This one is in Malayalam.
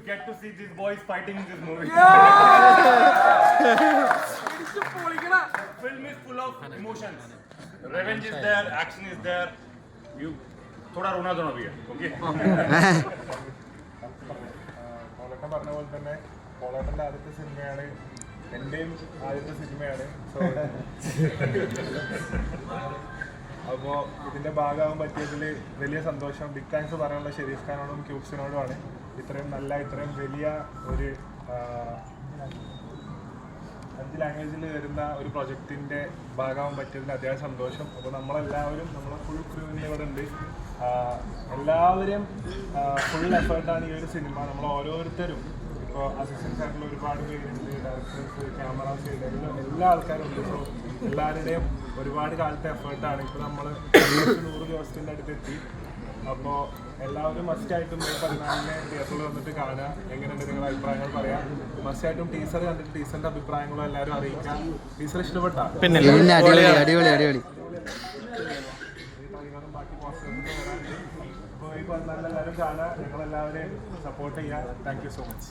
get to see these boys fighting in this movie. Film is full of emotions. Revenge is there, action is there. You thoda rona dona bhi hai, okay? കോളേട്ടൻ പറഞ്ഞ പോലെ തന്നെ കോളേട്ടൻ്റെ ആദ്യത്തെ സിനിമയാണ്, എൻ്റെയും ആദ്യത്തെ സിനിമയാണ്. അപ്പോൾ ഇതിൻ്റെ ഭാഗമാകാൻ പറ്റിയതിൽ വലിയ സന്തോഷം. ബിഗ് താങ്ക്സ് പറയാനുള്ള ഷെരീഫ് ഖാനോടും ക്യൂബ്സിനോടുമാണ്. ഇത്രയും വലിയ ഒരു 5 ലാംഗ്വേജിൽ വരുന്ന ഒരു പ്രൊജക്റ്റിൻ്റെ ഭാഗമാകാൻ പറ്റിയതിൽ അതിയായ സന്തോഷം. അപ്പോൾ നമ്മളെല്ലാവരും, നമ്മളെ ഫുൾ ക്രൂവിനെ ഇവിടെ ഉണ്ട്, എല്ലാവരും ഫുൾ എഫേർട്ടാണ് ഈ ഒരു സിനിമ. നമ്മൾ ഓരോരുത്തരും ഇപ്പോൾ അസിസ്റ്റൻസ് ആയിട്ടുള്ള ഒരുപാട് പേരുണ്ട്, ഡയറക്ടേഴ്സ്, ക്യാമറ സൈഡ്, എല്ലാ ആൾക്കാരും ഉണ്ട്. സോ എല്ലാവരുടെയും ഒരുപാട് കാലത്തെ എഫേർട്ടാണ്. ഇപ്പോൾ നമ്മൾ 100 ദിവസത്തിൻ്റെ അടുത്തെത്തി. അപ്പോൾ എല്ലാവരും മസ്റ്റായിട്ടും മെയ് 14 തിയേറ്ററിൽ വന്നിട്ട് കാണുക. എങ്ങനെയുണ്ട് നിങ്ങളുടെ അഭിപ്രായങ്ങൾ പറയാം. മസ്റ്റായിട്ടും ടീസർ കണ്ടിട്ട് ടീസറിൻ്റെ അഭിപ്രായങ്ങളും എല്ലാവരും അറിയിക്കാം. ടീസർ ഇഷ്ടപ്പെട്ടാ? പിന്നെ അടിപൊളി. ബാക്കി പോസ്റ്റേഴ്സ് വരാനുണ്ട്. അപ്പോൾ ഈ 14 എല്ലാവരും കാണുക, ഞങ്ങളെല്ലാവരെയും സപ്പോർട്ട് ചെയ്യുക. Thank you so much.